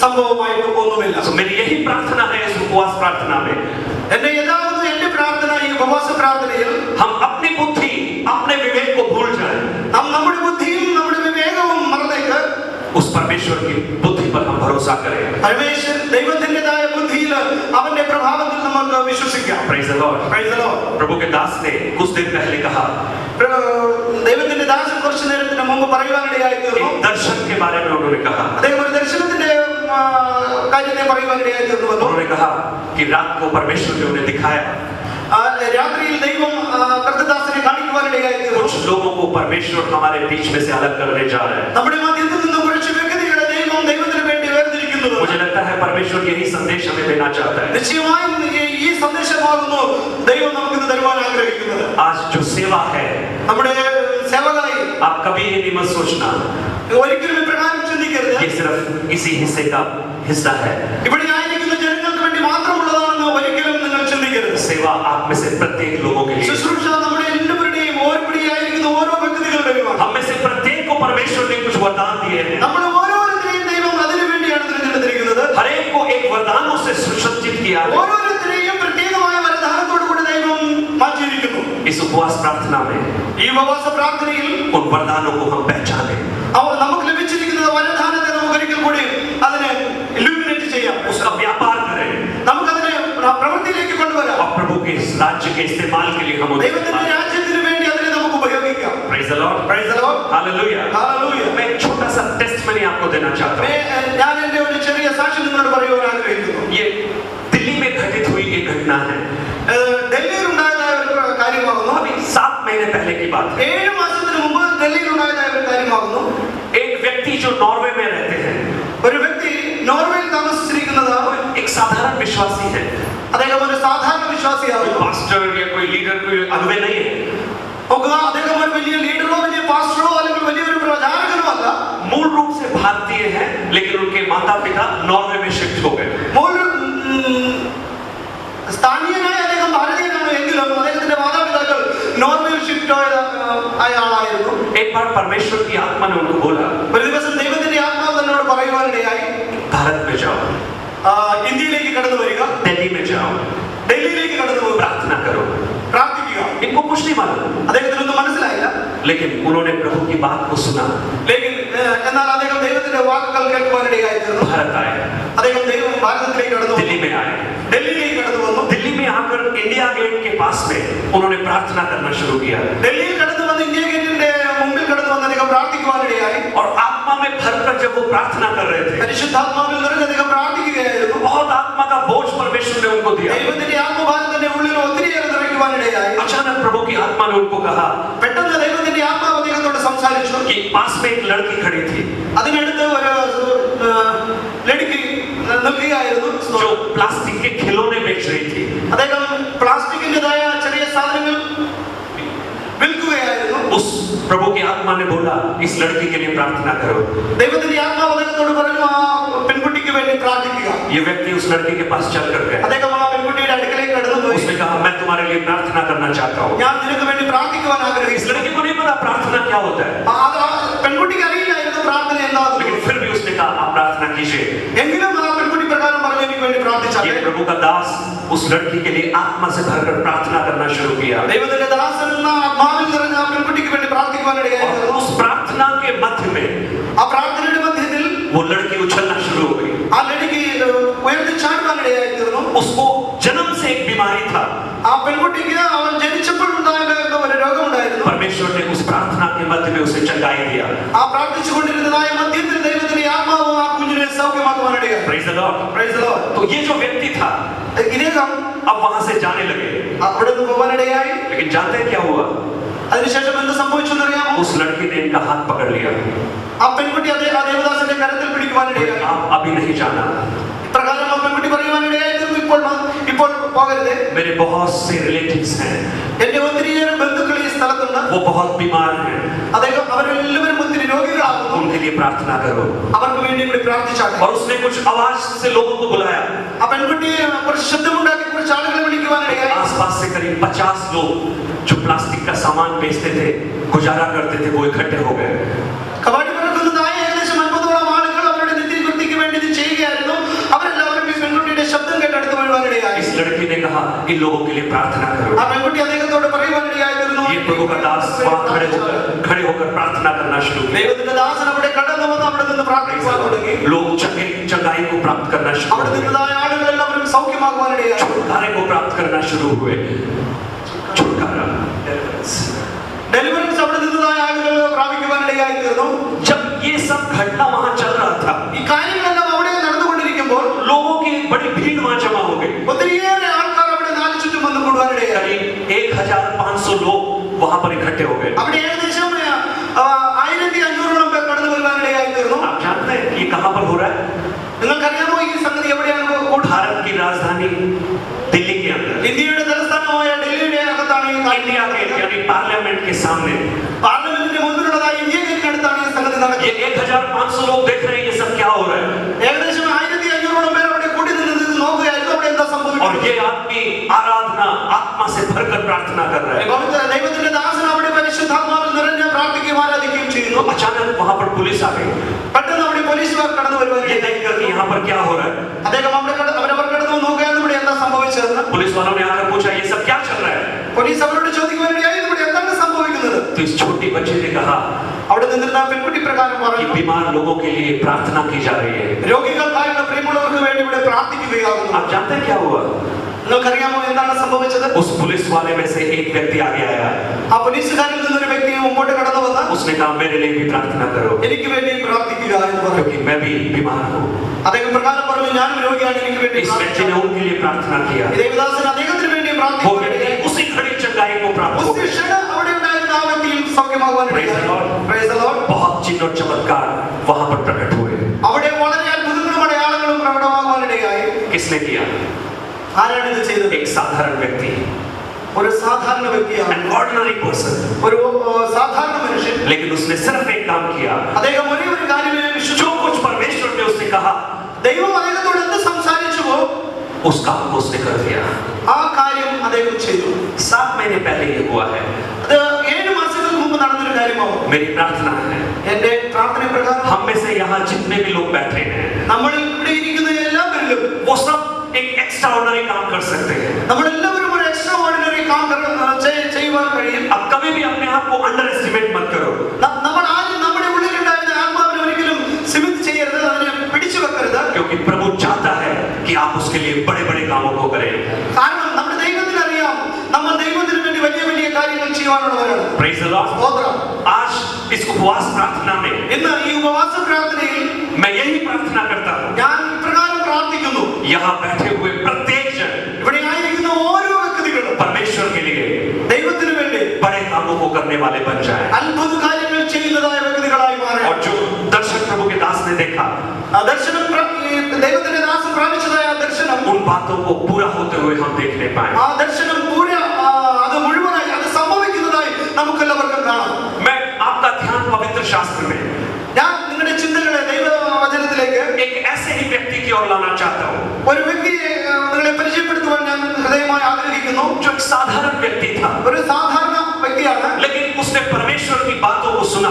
സംഭവമായിട്ട് ഒന്നുമില്ല. तो मेरी यही प्रार्थना है इस उपवास प्रार्थना में, എന്റെ യഥാർത്ഥ എന്റെ പ്രാർത്ഥന ഈ ഉപവാസ പ്രാർത്ഥനയിൽ हम अपनी बुद्धि अपने विवेक को भूल जाएं, നാം നമ്മുടെ ബുദ്ധിയും നമ്മുടെ വിവേകവും മറന്നേക്ക് उस परमेश्वर की बुद्धि पर हम भरोसा करें. പരമേശ്വരൻ ദൈവത്തിന്റേതായ ബുദ്ധിയിൽ അവന്റെ പ്രഭാവത്തിൽ നമുക്ക് വിശ്വസിക്കാം. Praise the Lord. Praise the Lord. प्रभु के दास ने कुछ दिन पहले कहा, ദൈവത്തിന്റെ ദാസൻ കുറച്ചു നേരത്തിന് മുമ്പ് പറയുവാനിടയായി തീർന്നു. एक दर्शन के बारे में उन्होंने कहा. അദ്ദേഹം ഒരു ദർശനത്തിന്റെ കാര്യത്തെ പറയുവാനിടയായി തീർന്നു. उन्होंने कहा कि रात को परमेश्वर ने उन्हें दिखाया, രാത്രിയിൽ ദൈവം കർത്തദാസനെ കാണിക്കുവാനിടയായി തീർന്നു. कुछ लोगों को परमेश्वर हमारे बीच में से अलग करने जा रहे हैं. നമ്മുടെ മധ്യത്തിൽ നിന്ന് കുറച്ച് വ്യക്തികളെ ദൈവം ദൈവത്തിന് വേണ്ടി വേർതിരിക്കുന്നു. मुझे लगता है परमेश्वर यही संदेश हमें देना चाहता है. നിശ്ചയമായും ഈ സന്ദേശമാകുന്നു ദൈവം നമുക്ക് ഇത് തരുവാൻ ആഗ്രഹിക്കുന്നത്. आज जो सेवा है, നമ്മുടെ സേവകായി आप कभी ये नहीं मत सोचना ഒരിക്കലും ഇപ്രകാരം ചിന്തിക്കരുത്, ये सिर्फ इसी हिस्से का हिस्सा है. ഇവിടെ ആയിരിക്കുന്ന ജനങ്ങൾക്ക് വേണ്ടി മാത്രമുള്ളതാണെന്ന് ഒരിക്കലും നിങ്ങൾ ചിന്തിക്കരുത്. सेवा आप में से प्रत्येक लोगों के लिए, ശുശ്രൂഷ നമ്മുടെ എല്ലാവരുടെയും ഓരോരുത്തരെയായിരിക്കുന്ന ഓരോ വ്യക്തികളുടെയും. हम में से प्रत्येक को परमेश्वर ने कुछ वरदान दिए हैं. നമ്മൾ ഓരോരുത്തരെയും ദൈവം അതിനു വേണ്ടിയാണ് തിരഞ്ഞെടുത്തിരിക്കുന്നത്. हर एक को एक वरदानों से सुसज्जित किया है. ഓരോരുത്തരെയും പ്രത്യേകമായ വരദാനത്തോടു കൂടി ദൈവം മാറ്റിയിരിക്കുന്നു. इस उपवास प्रार्थना में ഈ ഉപവാസ പ്രാർത്ഥനയിൽ उन वरदानों को हम पहचाने, നമുക്ക് ലഭിച്ചിരിക്കുന്ന വരദാനത്തെ നമുക്ക് ഒരിക്കൽ കൂടി അതിനെ ഇലുമിനേറ്റ് ചെയ്യാം, उसका व्यापार करें നമുക്കതിനെ പ്രവൃത്തിയിലേക്ക് കൊണ്ടുവരാം. और प्रभु के इस राज्य के इस्तेमाल के लिए हम ദൈവത്തിന്റെ രാജ്യത്തിന് വേണ്ടി അതിനെ നമുക്ക് ഉപയോഗിക്കാം. Praise the Lord. Praise the Lord. Hallelujah. Hallelujah. मैं एक छोटा सा टेस्टमनी आपको देना चाहता हूँ. ഞാൻ എന്റെ ഒരു ചെറിയ സാക്ഷ്യം നിങ്ങളോട് പറയുവാൻ ആഗ്രഹിക്കുന്നു. ये दिल्ली में घटित हुई एक घटना है. ഡൽഹിയിൽ ഉണ്ടായതായ ഒരു महीने पहले की बात है। 7 മാസത്തിന് മുമ്പ് ഡൽഹിയിൽ ഉണ്ടായതായ ഒരു കാര്യമാകുന്നു. एक व्यक्ति जो नॉर्वे में रहते हैं, ഒരു വ്യക്തി നോർവേയിൽ താമസിച്ചിരിക്കുന്നത് एक साधारण विश्वासी है, അദ്ദേഹം ഒരു സാധാരണ വിശ്വാസിയാകുന്നു. पास्टर या कोई लीडर, कोई अगुवे नहीं है। അദ്ദേഹം ഒരു വലിയ ലീഡറോ വലിയ പാസ്റ്ററോ അല്ലെങ്കിൽ വലിയൊരു പ്രചാരകനോ അല്ല. मूल रूप से भारतीय है, लेकिन उनके माता पिता नॉर्वे में शिफ्ट हो गए। സ്ഥാനീയനായ അദ്ദേഹം ഭാരതീയനാണ് എങ്കിലും അദ്ദേഹത്തിന്റെ മാതാപിതാക്കൾ നോർവേയിൽ ഷിഫ്റ്റ് ആയ ആളായിരുന്നു. एक बार परमेश्वर की आत्मा ने उनको बोला, ഒരു ദിവസം ദൈവത്തിന്റെ ആത്മാവ് തന്നോട് പറയുവാനിടയായി, भारत में जाओ, ഇന്ത്യയിലേക്ക് കടന്നു വരിക, दिल्ली में जाओ, ഡൽഹിയിലേക്ക് കടന്നു പോകുക, प्रार्थना करो, പ്രാർത്ഥിക്കുക. इनको कुछ नहीं मालूम, അദ്ദേഹത്തിനൊന്നും മനസ്സിലായില്ല. लेकिन उन्होंने प्रभु की बात को सुना, എന്നാൽ അദ്ദേഹം ദൈവത്തിന്റെ വാക്കുകൾ കേൾക്കുവാനിടയായി തീർന്നു. भारत आए, അദ്ദേഹം ഭാരതത്തിലേക്ക് കടന്നു, दिल्ली में आए, ഡൽഹിയിലേക്ക് കടന്നു വന്നു. दिल्ली में आकर इंडिया गेट के पास में उन्होंने प्रार्थना करना शुरू किया, ഡൽഹിയിൽ കടന്നു വന്ന് ഇന്ത്യ ഗേറ്റിന്റെ മുമ്പിൽ കടന്നു വന്ന് അദ്ദേഹം പ്രാർത്ഥിക്കുവാനിടയായി. और आत्मा में भरकर जब वो प्रार्थना कर रहे थे, പരിശുദ്ധാത്മാവിൽ നിറഞ്ഞ് അദ്ദേഹം പ്രാർത്ഥിക്കുകയായിരുന്നു. बहुत आत्मा का बोझ परमेश्वर ने उनको दिया। ദൈവത്തിന്റെ ആത്മഭാരം തന്റെ ഉള്ളിൽ ഒത്തിരിയേറെ നിറയ്ക്കുവാനിടയായി. अचानक प्रभु की आत्मा ने उनको कहा പെട്ടെന്ന് ദൈവത്തിന്റെ ആത്മാവ് അദ്ദേഹത്തോട് സംസാരിച്ചു. कि पास में एक लड़की खड़ी थी, അതിനടുത്ത് ഒരു ലड़की നിൽക്കുകയായിരുന്നു, जो प्लास्टिक के खिलौने बेच रही थी। അദ്ദേഹം പ്ലാസ്റ്റിക്കിന്റേതായ ചെറിയ സാധനങ്ങൾ വിൽക്കുകയായിരുന്നു. उस प्रभु की आत्मा ने बोला, इस लड़की के लिए प्रार्थना करो। ദൈവത്തിന്റെ ആത്മാവ് അദ്ദേഹത്തോട് പറഞ്ഞു, ആ പെൺകുട്ടിക്ക് വേണ്ടി പ്രാർത്ഥിക്കുക. ये व्यक्ति उस लड़की के पास चल कर गया, അദ്ദേഹം ആ പെൺകുട്ടിയുടെ അടുക്കലേക്ക് കടന്നുപോയി. उसने कहा, मैं तुम्हारे लिए प्रार्थना करना चाहता हूँ। ഞാൻ നിനക്ക് വേണ്ടി പ്രാർത്ഥിക്കുവാൻ इस ആഗ്രഹിക്കുന്നു. लड़की को नहीं पता प्रार्थना क्या होता है, പെൺകുട്ടിക്ക് അറിയില്ലായിരുന്നു പ്രാർത്ഥന എന്താണെന്ന്. लेकिन फिर भी उसने कहा, आप प्रार्थना कीजिए। എങ്കിലും ആ പെൺകുട്ടി പ്രകാരം പറഞ്ഞു, എനിക്ക് വേണ്ടി പ്രാർത്ഥിച്ചാൽ. ये प्रभु का दास उस लड़की के लिए आत्मा से भरकर प्रार्थना करना शुरू किया, ദൈവത്തിന്റെ ദാസൻ എന്ന ആത്മാവിൽ നിറഞ്ഞ ആ പെൺകുട്ടിക്ക് വേണ്ടി പ്രാർത്ഥിക്കുവാനിടയായി. और उस प्रार्थना के मध्य में ആ പ്രാർത്ഥനയുടെ മധ്യത്തിൽ वो लड़की उछलना शुरू हो गई। ആ ലड़की ഉയർത്തി ചാടുവാനിടയായി തീർന്നു. उसको जन्म से एक बीमारी था, ആ പെൺകുട്ടിക്ക് അവൻ ജനിച്ചപ്പോൾ ഉണ്ടായിരുന്ന ഒരു രോഗമുണ്ടായിരുന്നു. परमेश्वर ने उस प्रार्थना के मध्य में उसे चंगाई दिया। ആ പ്രാർത്ഥിച്ചുകൊണ്ടിരുന്നതായ മധ്യത്തിൽ ദൈവത്തിന്റെ ആത്മാവ് ആ കുഞ്ഞിനെ സൗഖ്യമാക്കുവാനിടയായി. Praise the Lord। Praise the Lord. तो ये जो व्यक्ति था ഇദ്ദേഹം अब वहां से जाने लगे, അവിടെ നിന്ന് പോകാനിടയായി. लेकिन जानते हैं क्या हुआ? അതിനുശേഷം എന്ത് സംഭവിച്ചു എന്നറിയാമോ? उस लड़की ने इनका हाथ पकड़ लिया, ആ പെൺകുട്ടി ആ ദേവദാസന്റെ കരത്തിൽ പിടിക്കുവാനിടയായി. आप अभी नहीं जाना, പ്രകാരം ആ പെൺകുട്ടി പറയുവാനിടയായി തീർന്നു, ഇപ്പോൾ പോകരുത്. मेरे बहुत से रिलेटिव्स हैं, എന്റെ ഒത്തിരിയേറെ ബന്ധുക്കൾ ഈ സ്ഥലത്തുണ്ട്, वो बहुत बीमार हैं, അവരെല്ലാവരും ഒത്തിരി രോഗികളാകുന്നു, उनके लिए प्रार्थना करो। അവർക്ക് വേണ്ടി കൂടി പ്രാർത്ഥിച്ചാട്ടെ. और उसने कुछ आवाज से लोगों को बुलाया, ആ പെൺകുട്ടി കുറച്ച് ശബ്ദമുണ്ടാക്കി കുറച്ച് ആളുകളെ വിളിക്കുവാനിടയായി. आसपास से करीब 50 लोग जो प्लास्टिक का सामान बेचते थे, गुजारा करते थे, वो इकट्ठे हो गए। കബാഡി പറക്കുന്നതായ ഏകദേശം 50ഓളം ആളുകൾ അവരുടെ നിത്യവൃത്തിക്ക് വേണ്ടി ഇത് ചെയ്യുകയായിരുന്നു. അവരെല്ലാവരും ഈ പെൺകുട്ടിയുടെ ശബ്ദം കേട്ട് അടുത്ത് വീഴുവാനിടയായി. इस लड़की ने कहा, इन लोगों के लिए प्रार्थना करो। ആ പെൺകുട്ടി അദ്ദേഹത്തോട് പറയുവാനിടയായിരുന്നു, ये प्रभु का दास वहां खड़े होकर प्रार्थना करना शुरू किया। ദൈവത്തിന്റെ ദാസൻ അവിടെ കടന്നു വന്ന് അവിടെ നിന്ന് പ്രാർത്ഥിക്കുവാൻ തുടങ്ങി. लोग चंगाई को प्राप्त करना शुरू അവിടെ हुए, നിന്നതായ ആളുകൾ എല്ലാവരും സൗഖ്യമാകുവാനിടയായി. छुटकारे को प्राप्त करना शुरू हुए। छुटकारा, ഡെലിവറൻസ് അവിടെ നിന്നതായ ആളുകൾ പ്രാപിക്കുവാനിടയായി തീർന്നു. जब ये सब घटना वहां चल रहा था, ഈ കാര്യങ്ങളെല്ലാം അവിടെ നടന്നുകൊണ്ടിരിക്കുമ്പോൾ लोगों की एक बड़ी भीड़ वहां जमा हो गई। ഒത്തിരിയേറെ ആൾക്കാർ അവിടെ നാല് ചുറ്റും വന്ന് കൂടുവാനിടയായി. करीब 1500 लोग वहां पर इकट्ठे हो गए। അവിടെ ഏകദേശം 1500ഓളം പേർ കടന്നു വരുവാനിടയായി തീർന്നു. आप जानते हैं ये कहां पर हो रहा है? നിങ്ങൾക്കറിയാമോ ഈ സംഗതി എവിടെയാണ്? भारत की राजधानी दिल्ली के अंदर, ഇന്ത്യയുടെ തലസ്ഥാനമായ ഡൽഹിയുടെ അകത്താണ് ഈ इंडिया के यानी पार्लियामेंट के सामने। പാർലമെന്റിന്റെ മുൻപിലുള്ളതായ ഇന്ത്യ ഗേറ്റിനടുത്താണ് ഈ സംഗതി നടക്കുന്നത്. ये 1500 लोग देख रहे हैं ये सब क्या हो रहा है, ഏകദേശം 1500ഓളം പേർ അവിടെ കൂടി നിന്ന് നോക്കുകയായിരുന്നു അവിടെ എന്താ और സംഭവിക്കുന്നത്. ये आदमी आराधना आत्मा से भरकर प्रार्थना कर रहा है। ദൈവത്തിന്റെ ദാസൻ അവിടെ പരിശുദ്ധാത്മാവിൽ നിറഞ്ഞ് പ്രാർത്ഥിക്കുകയും ആരാധിക്കുകയും ചെയ്യുന്നു. अचानक वहां पर पुलिस आ गई, പെട്ടെന്ന് അവിടെ പോലീസുകാർ കടന്നു ये വരുവാനിടയായി. देखकर कि यहाँ पर क्या हो रहा है। അദ്ദേഹം അവരവർ കടന്നു നോക്കുകയാണ് ഇവിടെ എന്താ സംഭവിച്ചതെന്ന്. पुलिस वालों ने आकर पूछा, ये सब क्या चल रहा है? പോലീസ് അവരോട് ചോദിക്കുവാനിടയായി ഇവിടെ എന്താണ് സംഭവിക്കുന്നത്. तो इस छोटी बच्चे ने कहा അവിടെ നിന്നിരുന്ന പെൺകുട്ടി പ്രകാരം कि പറഞ്ഞു, बीमार लोगों के लिए प्रार्थना की जा रही है। രോഗികൾക്കായുള്ള പ്രിയമുള്ളവർക്ക് വേണ്ടി ഇവിടെ പ്രാർത്ഥിക്കുകയാകുന്നു. आप जानते हैं क्या हुआ? നിങ്ങൾക്കറിയാമോ എന്താണ് സംഭവിച്ചത്? उस पुलिस वाले में से एक व्यक्ति आगे आया, ആ പോലീസുകാരിൽ നിന്നൊരു വ്യക്തി മുമ്പോട്ട് കടന്നു വന്ന് उसने कहा, मेरे लिए भी प्रार्थना करो, എനിക്ക് വേണ്ടി പ്രാർത്ഥിക്കുക എന്ന് പറഞ്ഞു. क्योंकि मैं भी बीमार हूँ। അദ്ദേഹം പ്രകാരം പറഞ്ഞു, ഞാനും രോഗിയാണ്, എനിക്ക് വേണ്ടി इस व्यक्ति ने उनके लिए प्रार्थना किया, ദേവദാസൻ അദ്ദേഹത്തിന് വേണ്ടി वो പ്രാർത്ഥിക്കുകയാണ്. व्यक्ति उसी घड़ी चंगाई को प्राप्त हो ഉസ് गया। ക്ഷണം അവിടെ ഉണ്ടായിരുന്ന സൗഖ്യമാകുവാനിടയായി. Praise the Lord. बहुत चिन्ह और चमत्कार वहां पर प्रकट हुए. അവിടെ വളരെ അത്ഭുതങ്ങളും അടയാളങ്ങളും പ്രകടമാകുവാനിടയായി. किसने किया? ആരാണ് ഇത് ചെയ്തത്? एक साधारण व्यक्ति, ഒരു സാധാരണ വ്യക്തിയാണ്, an ordinary person, ഒരു സാധാരണ മനുഷ്യൻ. लेकिन उसने सिर्फ एक काम किया. അദ്ദേഹം ഒരേ ഒരു കാര്യമേ വിശ്വസിച്ചു. जो कुछ परमेश्वर ने उससे कहा, ദൈവം അദ്ദേഹത്തോട് എന്ത് സംസാരിച്ചുവോ उस काम को उसने कर दिया. ആ കാര്യം അദ്ദേഹം ചെയ്തു. 7 महीने पहले ये हुआ है. അത് 7 മാസങ്ങൾക്ക് മുമ്പ് നടന്നൊരു കാര്യമാണ്. मेरी प्रार्थना है എന്റെ പ്രാർത്ഥന പ്രകാരം हम में से यहाँ जितने भी लोग बैठे हैं, നമ്മൾ ഇവിടെ ഇരിക്കുന്ന എല്ലാവരിലും वो सब एक एक्स्ट्राऑर्डिनरी काम कर सकते हैं. നമ്മളെല്ലാവരും ഒരു എക്സ്ട്രാ ഓർഡിനറി കാം ചെയ്യുവാൻ കഴിയും. अब कभी भी अपने आप को अंडर एस्टिमेट मत करो. നമ്മൾ ആരും നമ്മുടെ ഉള്ളിലുണ്ടായിരുന്ന ആത്മാവിനെ ഒരിക്കലും സിമിത് ചെയ്യരുത്, അതിനെ പിടിച്ചു വെക്കരുത്. क्योंकि प्रभु चाहता है कि आप उसके लिए बड़े बड़े कामों को करें. കാരണം നമ്മുടെ ദൈവത്തിന് അറിയാം നമ്മൾ ദൈവത്തിന് വേണ്ടി വലിയ വലിയ കാര്യങ്ങൾ ചെയ്യുവാനുള്ളവരാണ്. Praise the Lord. സ്തോത്രം. आज इस उपवास प्रार्थना में ഇന്ന് ഈ ഉപവാസ പ്രാർത്ഥനയിൽ मैं यही प्रार्थना करता हूँ, ഞാൻ ഇപ്രകാരം പ്രാർത്ഥിക്കുന്നു. यहाँ बैठे हुए प्रत्येक जन ഇവിടെ ആയിരിക്കുന്ന ഓരോ വ്യക്തികളും परमेश्वर के लिए ദൈവത്തിന് വേണ്ടി बड़े कामों को करने वाले बन जाए. അത്ഭുത കാര്യങ്ങൾ ചെയ്യുന്നതായ വ്യക്തികളായി മാറണം. और जो दर्शन प्रभु के दास ने देखा, ആ ദർശനം ദൈവത്തിന്റെ ദാസൻ പ്രാപിച്ചതായ ആ ദർശനം, उन बातों को पूरा होते हुए हम देखने पाए. ആ ദർശനം അത് മുഴുവനായി അത് സംഭവിക്കുന്നതായി നമുക്കെല്ലാവർക്കും കാണാം. मैं आपका ध्यान पवित्र शास्त्र में ഞാൻ നിങ്ങളുടെ ചിന്തകളെ ദൈവവചനത്തിലേക്ക് एक ऐसे ही व्यक्ति की ओर लाना चाहता हूँ, ഒരു വ്യക്തിയെ നിങ്ങളെ പരിചയപ്പെടുത്തുവാൻ ഞാൻ ഹൃദയമായി ആഗ്രഹിക്കുന്നു. जो एक साधारण व्यक्ति था, ഒരു സാധാരണ വ്യക്തിയാണ്, लेकिन उसने परमेश्वर की बातों को सुना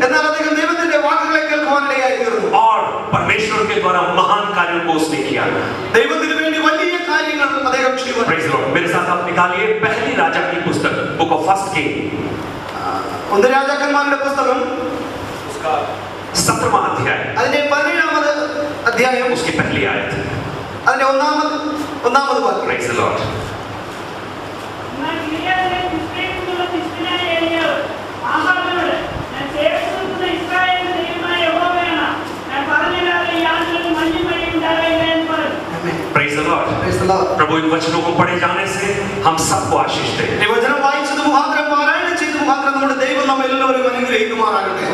എന്നാൽ അദ്ദേഹം ദൈവത്തിന്റെ വാക്കുകളെ കേൾക്കുവാനിടയായി തീർന്നു. और परमेश्वर के द्वारा महान कार्यों को उसने किया. ദൈവത്തിന് വേണ്ടി വലിയ കാര്യങ്ങൾ അദ്ദേഹം ചെയ്യുവാൻ. Praise the Lord. मेरे साथ आप निकालिए पहली राजा की पुस्तक, बुक ऑफ फर्स्ट किंग, ഒന്ന് രാജാക്കന്മാരുടെ പുസ്തകം 17वां अध्याय, അതിന്റെ 17ാമത് അധ്യായം, उसकी पहली आयत. അതിന്റെ ഒന്നാമത് വാക്യം. Praise the Lord. Praise the Lord. Praise the Lord. प्रभु इन वचनों को पढ़े जाने से हम सबको आशीष दे. ഈ വചനം വായിച്ചത് മുഖാന്തരം പാരായണം ചെയ്ത മുഖാന്തരം നമ്മുടെ ദൈവം നമ്മെല്ലാവരെയും അനുഗ്രഹിക്കുമാറാകട്ടെ.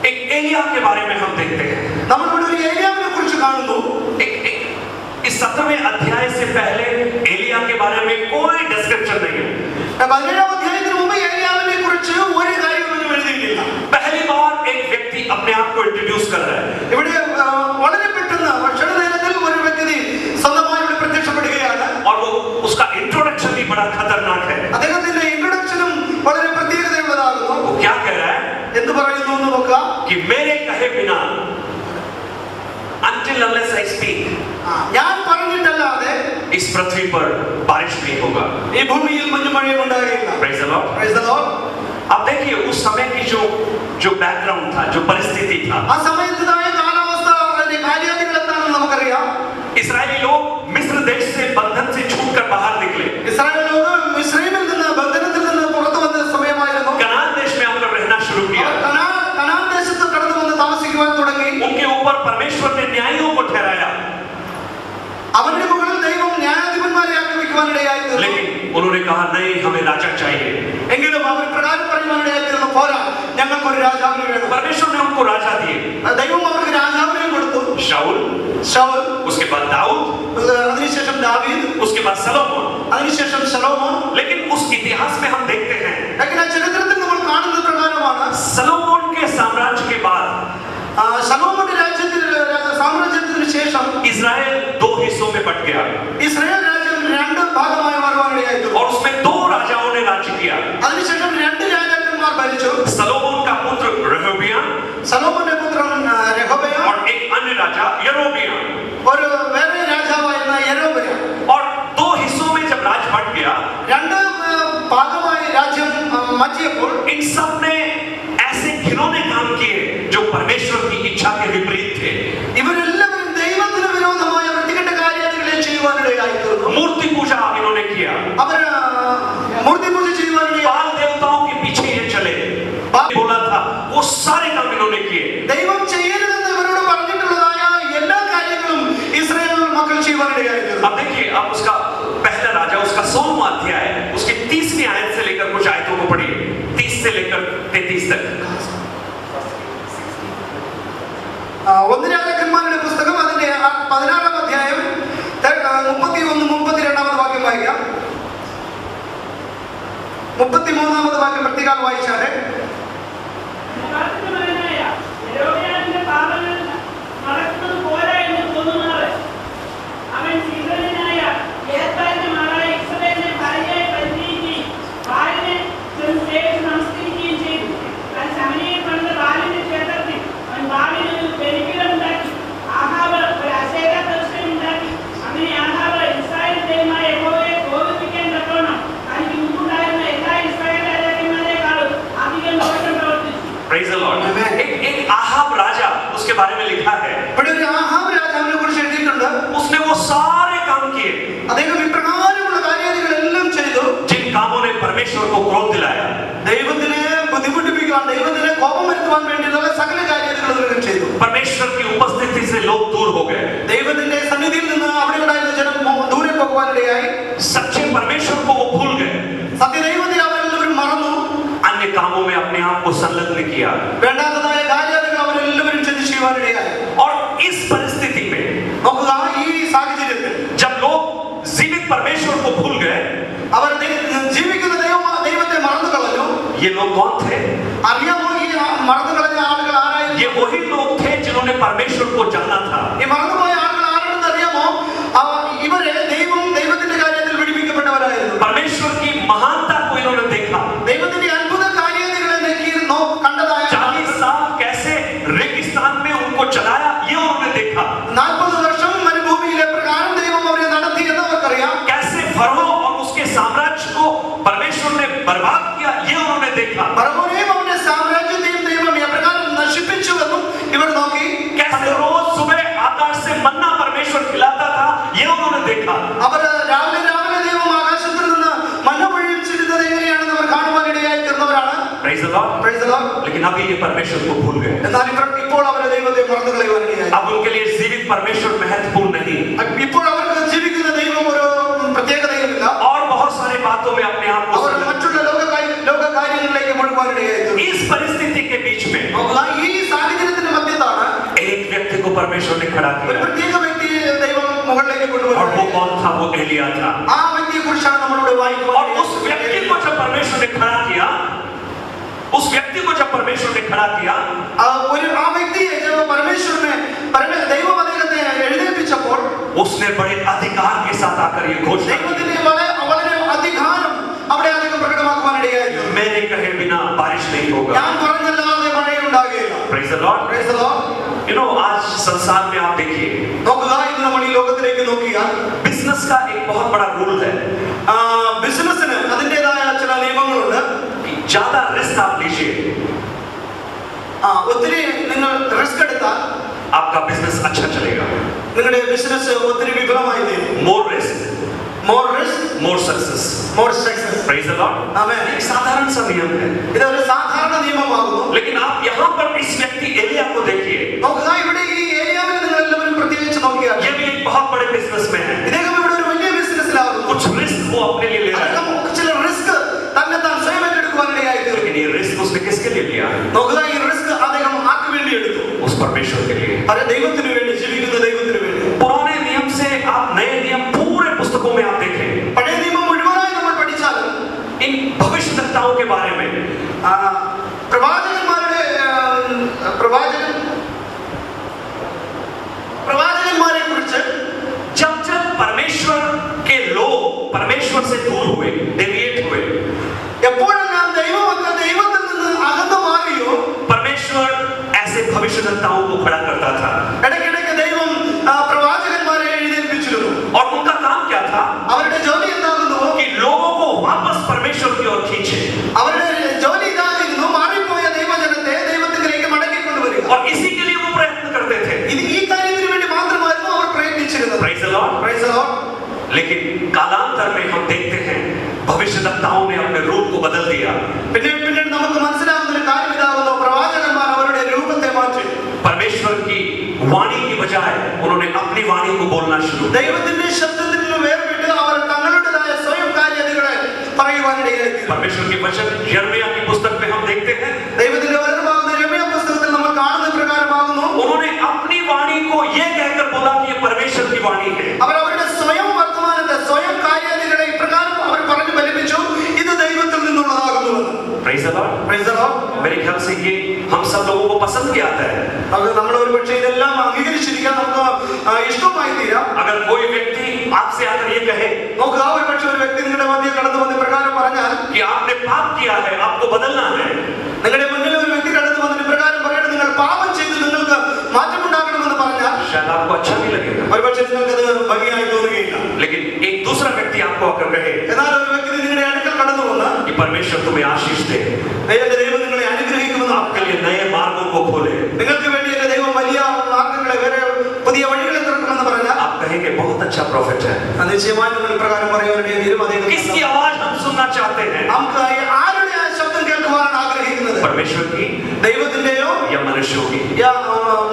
एक एलिया के बारे में हम देखते हैं. നമ്മൾ ഇവിടെ ഒരു ഏലിയാവിനെ കുറിച്ച് കാണുന്നു. इस 17वें अध्याय से पहले एलिया के बारे में कोई डिस्क्रिप्शन नहीं है. 17ാം അധ്യായത്തിന് മുമ്പ് ഏലിയാവിനെ കുറിച്ച് ഒരു കാര്യമൊന്നും എഴുതിയിട്ടില്ല. पहली बार एक व्यक्ति अपने आप को इंट्रोड्यूस कर रहा है. ഇവിടെ വളരെ പെട്ടെന്ന് ഭക്ഷണ നേരത്തിൽ ഒരു വ്യക്തി സ്വന്തമായി ഇവിടെ പ്രത്യക്ഷപ്പെടുകയാണ്. और वो उसका इंट्रोडक्शन भी बड़ा खतरनाक है. അദ്ദേഹത്തിന്റെ ഇൻട്രൊഡക്ഷനും വളരെ പ്രത്യേകതയുള്ളതാകുന്നു. वो क्या कह रहा है? എന്ത് പറയുന്നു എന്ന് നോക്കാം. कि मेरे कहे बिना until unless I speak, ഞാൻ പറഞ്ഞിട്ടല്ലാതെ इस पृथ्वी पर बारिश नहीं होगा. ഈ ഭൂമിയിൽ മഞ്ഞുമഴയും ഉണ്ടാകില്ല. Praise the Lord. Praise the Lord. अब देखिए उस समय की जो बैकग्राउंड था, जो परिस्थिति था, ആ സമയത്തുണ്ടായ കാലാവസ്ഥ അതിന്റെ കാര്യാദികൾ എന്താണെന്ന് നമുക്കറിയാം. इस्राएली लोग मिस्र देश से बंधन से छूटकर बाहर निकले. ഇസ്രായേൽ ലോകം മിസ്രൈമിൽ നിന്ന് ബന്ധനത്തിൽ നിന്ന് പുറത്തു വന്ന സമയമായിരുന്നു. कनान देश में आकर रहना शुरू किया. കനാൻ ദേശത്ത് കടന്നു വന്ന് താമസിക്കുവാൻ തുടങ്ങി. उनके ऊपर परमेश्वर ने न्यायियों को ठहराया. അവരുടെ മുകളിൽ ദൈവം ന്യായാധിപന്മാരെ ആക്രമിക്കുവാനിടയായി തീർന്നു. लेकिन उन्होंने कहा नहीं, हमें राजा चाहिए. എങ്കിലും അവർ പ്രകാരം പറയുവാനിടയായി തീർന്നു, പോരാ, ഞങ്ങൾക്കൊരു രാജാവിനെ വേണം. परमेश्वर ने उनको राजा दिए. ദൈവം അവർക്ക് രാജാവിനെ കൊടുത്തു. शाऊल, ശൗൽ, उसके बाद दाऊद, അതിനുശേഷം ദാവീദ്, उसके बाद सलोमोन. അതിനുശേഷം ശലോമോൻ. लेकिन उस इतिहास में हम देखते हैं लेकिन ആ ചരിത്രത്തിൽ നമ്മൾ കാണുന്നത് പ്രകാരമാണ് सलोमोन के साम्राज्य के बाद ശലോമോന്റെ സാമ്രാജ്യത്തിന് ശേഷം इस्राएल 2 हिस्सों में बट गया. ഇസ്രായേൽ രാജ്യം 2 ഭാഗമായി മാറുവാനിടയായി തീർന്നു. और उसमें 2 राजाओं ने राज्य किया. അതിനുശേഷം 2 രാജാക്കന്മാർ ഭരിച്ചു. सलोमोन का पुत्र रेहोबोयाम ശലോമോന്റെ പുത്രൻ രെഹോബോയാം, और एक अन्य राजा यरोबियाम. ഒരു വേറെ രാജാവായിരുന്ന യെരോബെയാം. और 2 हिस्सों में जब राज बट गया, 2 ഭാഗമായി രാജ്യം മാറ്റിയപ്പോൾ इन सब ने ऐसे घिनौने काम किए जो परमेश्वर की इच्छा के विपरीत थे. 33-ാമത് വാക്യം പ്രത്യേകം വായിച്ചാട്ടെ. Praise the Lord. एक आहाब राजा, उसके बारे में लिखा है, ഇവിടെ ഒരു ആഹാബ് രാജാവിനെ കുറിച്ച് എഴുതിയിട്ടുണ്ട്. उसने वो सारे काम किए അദ്ദേഹം ഇപ്രകാരമുള്ള കാര്യങ്ങളെല്ലാം ചെയ്തു, जिन कामों ने परमेश्वर को क्रोध दिलाया, ദൈവത്തിനെ ബുദ്ധിമുട്ടിപ്പിക്കാൻ, ദൈവത്തിനെ കോപം വരുത്തുവാൻ വേണ്ടിയുള്ള സകല കാര്യങ്ങളും ചെയ്തു. परमेश्वर की उपस्थिति से लोग दूर हो गए, ദൈവത്തിന്റെ സന്നിധിയിൽ നിന്ന് അവിടെ ഉണ്ടായിരുന്ന ജനം ദൂരെ പോകുവാനിടയായി. सच्चे परमेश्वर को वो भूल गए, സത്യദൈവത്തെ അവരെല്ലാവരും മറന്നു, अन्य कामों में अपने आप को संलग्न किया. വേണ്ടാത്തതായ കാര്യങ്ങൾ അവരെല്ലാവരും ചെയ്ത് ചെയ്യുവാനിടയായി. और इस परिस्थिति में നോക്കുക, ഈ സാഹചര്യത്തിൽ जब लोग जीवित परमेश्वर को भूल गए, അവർ ജീവിക്കുന്ന ദൈവത്തെ മറന്നു കളഞ്ഞു. ये लोग कौन थे? അറിയാമോ ഈ മറന്നു കളഞ്ഞ ആളുകൾ ആരായിരുന്നു? ये वही लोग थे जिन्होंने परमेश्वर को जाना था. ഈ മറന്നുപോയ ആളുകൾ ആരാണെന്ന് അറിയാമോ? ഇവരെ ദൈവത്തിന്റെ കാര്യത്തിൽ വിടിപ്പിക്കപ്പെട്ടവരായിരുന്നു. परमेश्वर की महानता को इन्होंने देखा. ദൈവത്തിന്റെ അത്ഭുത കാര്യങ്ങളെ കണ്ടതായ 40 साल कैसे रेगिस्तान में उनको चलाया, ये उन्होंने देखा. 40 വർഷം മരുഭൂമിയിലെ പ്രകാരം ദൈവം അവരെ നടത്തി എന്ന് അവർക്കറിയാം. कैसे फरो और उसके साम्राज्य को परमेश्वर ने बर्बाद किया, ये उन्होंने देखा. ഫറവോനെയും അവന്റെ സാമ്രാജ്യത്തെയും ദൈവം എപ്രകാരം നശിപ്പിച്ചുവെന്നും ഇവർ നോക്കി. कैसे रोज सुबह आकाश से मन्ना परमेश्वर खिलाता था, ये उन्होंने देखा. അവർ രാവിലെ ദൈവം ആകാശത്തിൽ നിന്ന് മന്ന പൊഴിച്ചിരുന്നത് എങ്ങനെയാണെന്ന് അവർ കാണുവാനിടയായി തീർന്നവരാണ്. Praise the Lord. Praise the Lord. लेकिन अभी ये परमेश्वर को भूल गए. എന്നാൽ ഇപ്പോൾ അവരെ ദൈവത്തെ മറന്നു കളയുവാനിടയായി. अब उनके लिए जीवित परमेश्वर महत्वपूर्ण नहीं. ഇപ്പോൾ അവർക്ക് ജീവിക്കുന്ന ദൈവം ഒരു പ്രത്യേകതയുമില്ല. और बहुत सारे बातों में अपने आप को അവർ മറ്റുള്ള ലോക കാര്യങ്ങളിലേക്ക് മുഴുകുവാനിടയായി. इस परिस्थिति के बीच में ഈ സാഹചര്യത്തിന്റെ മധ്യത്താണ് एक व्यक्ति को परमेश्वर ने खड़ा ഒരു किया. പ്രത്യേക വ്യക്തിയെ ദൈവം മുകളിലേക്ക് और കൊണ്ടുവരുന്നത്. वो कौन था? वो एलिया था. ആ വ്യക്തിയെ കുറിച്ചാണ് നമ്മളിവിടെ और വായിക്കുന്നത്. उस व्यक्ति को जब परमेश्वर ने खड़ा किया, उस व्यक्ति को जब परमेश्वर ने खड़ा किया, ആ വ്യക്തിയെ ദൈവം അദ്ദേഹത്തെ എഴുന്നേൽപ്പിച്ചപ്പോൾ उसने बड़े अधिकार के साथ आकर ये घोषणा की, ദൈവത്തിന്റെ വളരെ അധികാരം അവിടെ അദ്ദേഹം പ്രകടമാക്കുവാനിടയായി. मेरे कहे बिना बारिश नहीं होगा. ഞാൻ പറഞ്ഞല്ലാതെ മഴയുണ്ടാകുകയില്ല. Praise the Lord. Praise the Lord. You know, आज संसार में आप देखिए, നോക്കുക, ഇന്ന് നമ്മൾ ഈ ലോകത്തിലേക്ക് നോക്കിയാൽ बिजनेस का एक बहुत बड़ा रूल है. ബിസിനസ്സിന് അതിൻ്റെതായ ചില നിയമങ്ങളുണ്ട്. ज्यादा रिस्क आप लीजिए, ഒത്തിരി നിങ്ങൾ റിസ്ക് എടുത്താൽ आपका बिजनेस अच्छा चलेगा. നിങ്ങളുടെ ബിസിനസ് ഒത്തിരി വിഫലമായി തീരും. More risk, more risk more success. More success. Praise the Lord. ആമേൻ. एक साधारण सा नियम है. ഇതൊരു സാധാരണ നിയമമാകുന്നു. लेकिन आप यहाँ पर इस व्यक्ति एलिया को देखिए, നോക്കുക, ഇവിടെ ഈ ഏലിയാവിനെ നിങ്ങൾ എല്ലാവരും പ്രത്യേകിച്ച് നോക്കിയാൽ ये भी एक बहुत बड़े बिजनेस में है. ഇദ്ദേഹം ഇവിടെ ഒരു വലിയ ബിസിനസ്സിലാകുന്നു. कुछ रिस्क वो अपने लिए ले रहा है. ചില റിസ്ക് തന്നെ താൻ സ്വയം ഏറ്റെടുക്കുവാനിടയായി തീർന്നു. लेकिन ये रिस्क उसने किसके लिए लिया? നോക്കുക, ഈ റിസ്ക് അദ്ദേഹം ആർക്ക് വേണ്ടി എടുത്തു? उस परमेश्वर के लिए. അത് ദൈവത്തിന് വേണ്ടി, ജീവിക്കുന്ന ദൈവത്തിന് വേണ്ടി. पुराने नियम से आप नए नियम पूरे पुस्तकों में आप देखें, പഴയ നിയമം മുഴുവനായി നമ്മൾ പഠിച്ചാലും इन भविष्यवक्ताओं के बारे में, പ്രവാചകന്മാരെ കുറിച്ച് जब जब परमेश्वर के लोग परमेश्वर से दूर हुए, डेविएट हुए, എപ്പോഴെല്ലാം ദൈവത്തിൽ നിന്ന് അകന്നു മാറിയോ परमेश्वर ऐसे भविष्यवक्ताओं को खड़ा करता था. ഇടയ്ക്കിടയ്ക്ക് ദൈവം പ്രവാചകന്മാരെ എഴുന്നേൽപ്പിച്ചിരുന്നു. और उनका काम क्या था? അവരുടെ ജോലി എന്താകുന്നുവോ कि लोगों को वापस परमेश्वर की ओर खींचे. അവരുടെ ജോലി ഇതായിരുന്നു, മാറിപ്പോയ ദൈവജനത്തെ ദൈവത്തിലേക്ക് മടക്കിക്കൊണ്ടുവരിക. और इसी के लिए वो प्रयत्न करते थे. ഈ കാര്യത്തിന് വേണ്ടി മാത്രമായിരുന്നു അവർ പ്രയത്നിച്ചിരുന്നത്. Praise the Lord. Praise the Lord. लेकिन कालांतर में हम देखते हैं भविष्यवक्ताओं ने अपने रूप को बदल दिया. പിന്നീട് നമുക്ക് മനസ്സിലാവുന്ന ഒരു കാര്യം ഇതാകുന്നു, പ്രവാചകന്മാർ അവരുടെ രൂപത്തെ മാറ്റി. परमेश्वर की वाणी की बजाय उन्होंने अपनी वाणी को बोलना शुरू किया. ദൈവത്തിന്റെ ശബ്ദത്തിൽ നിന്ന് വേർപെട്ട് അവർ തങ്ങളുടേതായ സ്വയം കാര്യങ്ങളെ പറയുവാനിടയായി. परमेश्वर के वचन यिर्मयाह की पुस्तक में हम देखते हैं, ദൈവത്തിന്റെ വചനമാകുന്ന യിരെമ്യാ പുസ്തകത്തിൽ നമ്മൾ കാണുന്ന പ്രകാരമാകുന്നു, उन्होंने अपनी वाणी को यह कहकर बोला कि ये परमेश्वर की वाणी है. അവർ അവരുടെ സ്വയം വർത്തമാനത്തെ, സ്വയം കാര്യങ്ങളെ ഇപ്രകാരം അവർ പറഞ്ഞു ഫലിപ്പിച്ചു, ഇത് ദൈവത്തിൽ നിന്നുള്ളതാകുന്നു. നോക്കുക, ഒരുപക്ഷെ ഒരു വ്യക്തി നിങ്ങളുടെ മധ്യ കടന്നു വന്ന് പ്രകാരം പറഞ്ഞാൽ कि आपने पाप किया है, आपको बदलना है, നിങ്ങളുടെ മുന്നിൽ ഒരു വ്യക്തി കടന്നു വന്നിട്ട് പ്രകാരം പറയണം നിങ്ങൾ പാപം ചെയ്ത് നിങ്ങൾക്ക് മാറ്റമുണ്ടാകണമെന്ന് പറഞ്ഞാൽ शायद आपको अच्छा नहीं लगेगा। ഒരുപക്ഷെ നിങ്ങൾക്കത് ഭംഗിയായി തോന്നുകയില്ല. लेकिन एक दूसरा व्यक्ति आपको आकर कहे എന്നാൽ ഒരു വ്യക്തി നിങ്ങളുടെ അടുക്കൽ കടന്നു വന്ന് कि परमेश्वर तुम्हें आशीष दे, എന്റെ ദൈവം നിങ്ങളെ അനുഗ്രഹിക്കുമെന്ന് आपके लिए नए मार्गों को खोले, നിങ്ങൾക്ക് വേണ്ടി എന്റെ ദൈവം വലിയ മാർഗങ്ങളെ വേറെ പുതിയ വഴികളെ തുറക്കുമെന്ന് പറഞ്ഞാൽ आप कहेंगे बहुत अच्छा प्रॉफिट है। നിശ്ചയമായി നിങ്ങൾ പ്രകാരം പറയുവാനുള്ള തീരും അദ്ദേഹം किसकी आवाज हम सुनना चाहते हैं? നമുക്ക് ആരുടെ ആ ശബ്ദം കേൾക്കുവാനാണ് ആഗ്രഹിക്കുന്നത്? परमेश्वर की ദൈവത്തിന്റെയോ या मनुष्यों की? യാ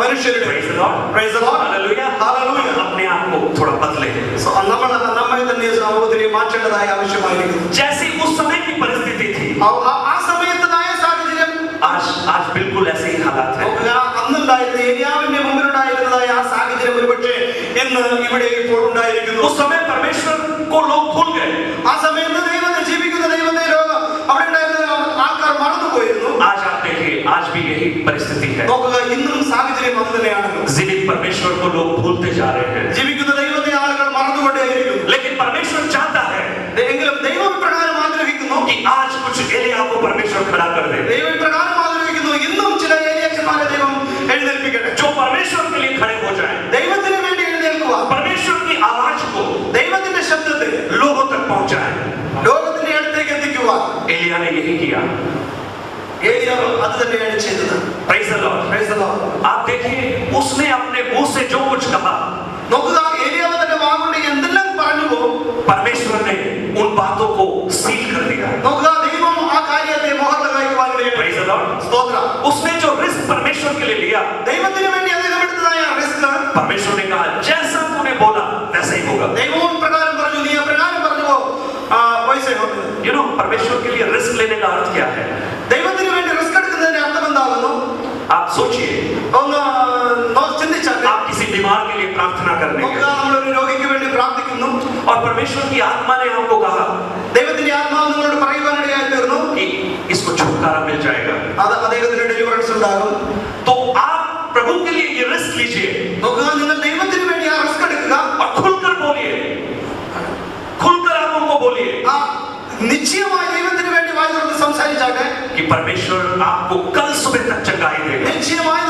മനുഷ്യരുടെ? Praise the Lord. Praise the Lord. Hallelujah. Hallelujah. अपने आप को थोड़ा बदले। നമ്മെ തന്നെ സമൂഹത്തിൽ മാറ്റേണ്ടതായ ആവശ്യമായിരിക്കുന്നു. जैसी उस समय की परिस्थिति थी, ആ സമയത്തതായ സാഹചര്യം आज बिल्कुल ऐसे ही हालात है। അന്നുണ്ടായിരുന്ന ഏലിയാവിന്റെ മുമ്പിലുണ്ടായിരുന്നതായ ആ സാഹചര്യം ഒരുപക്ഷെ ഇന്ന് ഇവിടെ ഇപ്പോൾ ഉണ്ടായിരിക്കുന്നു. उस समय परमेश्वर को लोग भूल गए। ആ സമയത്ത് ദൈവത്തെ ജീവിക്കുന്ന ദൈവത്തെ ലോകം അവിടെ ഉണ്ടായിരുന്ന ആൾക്കാർ മറന്നുപോയിരുന്നു. आज आप देखिए, आज भी यही परिस्थिति है। നോക്കുക, ഇന്നും സാഹചര്യം അത് തന്നെയാണല്ലോ. जीवित परमेश्वर को लोग भूलते जा रहे हैं। ജീവിക്കുന്ന ദൈവത്തെ ആളുകൾ മറന്നുകൊണ്ടേയിരിക്കുന്നു. लेकिन परमेश्वर चाहता है എങ്കിലും ദൈവം പ്രകാരം ആഗ്രഹിക്കുന്നു कि आज कुछ एलिया को परमेश्वर खड़ा कर दे, ദൈവം പ്രകാരം ആഗ്രഹിക്കുന്നു ഇന്നും ചില ഏലിയാക്കന്മാരെ ദൈവം എഴുന്നേൽപ്പിക്കട്ടെ. जो परमेश्वर के लिए खड़े हो जाए, ദൈവത്തിന് വേണ്ടി എഴുന്നേൽക്കുക, परमेश्वर की आवाज को ദൈവത്തിന്റെ ശബ്ദത്തെ लोगों तक पहुंचाए। ലോകത്തിന്റെ അടുത്തേക്ക് എത്തിക്കുക. एलिया ने यही किया। ഏലിയാവ് അത് തന്നെയാണ് ചെയ്തത്. Praise the Lord. Praise the Lord. आप देखिए, उसने अपने मुंह से जो कुछ कहा, നോക്കുക, ഏലിയാവ് തന്റെ വാഗുകൊണ്ട് എന്തെല്ലാം പറഞ്ഞുവോ परमेश्वर ने उन बातों को सील कर दिया। നോക്കുക, ദൈവം ആ കാര്യത്തെ മോഹർ ലഗായിക്കുവാൻ Praise the Lord. സ്തോത്രം. उसने जो रिस्क परमेश्वर के लिए लिया, ദൈവത്തിന് വേണ്ടി അദ്ദേഹം എടുത്തതായ റിസ്ക് परमेश्वर ने कहा जैसा तूने बोला वैसा ही होगा। ദൈവവും പ്രകാരം പറഞ്ഞു, നീ പ്രകാരം പറഞ്ഞുവോ പൈസ You know, परमेश्वर के लिए रिस्क लेने का अर्थ क्या है? ദൈവത്തിന് വേണ്ടി റിസ്ക് എടുക്കുന്നതിന്റെ അർത്ഥം എന്താകുന്നു? आप सोचिए, ഒന്ന് ചിന്തിച്ചാൽ आप किसी बीमार के लिए प्रार्थना करने നോക്കുക, गए നമ്മൾ ഒരു രോഗിക്ക് വേണ്ടി പ്രാർത്ഥിക്കുന്നു. और परमेश्वर की आत्मा ने हमको कहा ദൈവത്തിന്റെ ആത്മാവ് നിങ്ങളോട് പറയുവാനിടയായി തീർന്നു कि इसको छुटकारा मिल जाएगा, അത് അദ്ദേഹത്തിന് ഡെലിവറൻസ് ഉണ്ടാകും. तो आप प्रभु के लिए ये रिस्क लीजिए നോക്കുക, നിങ്ങൾ ദൈവത്തിന് വേണ്ടി ആ റിസ്ക് എടുക്കുക. और खुलकर बोलिए, खुलकर आप हमको बोलिए ആ നിശ്ചയമായി ദൈവത്തിന് വേണ്ടി വായി തുറന്ന് സംസാരിച്ചാട്ടെ. कि परमेश्वर आपको कल सुबह तक चंगाई देगा। നിശ്ചയമായി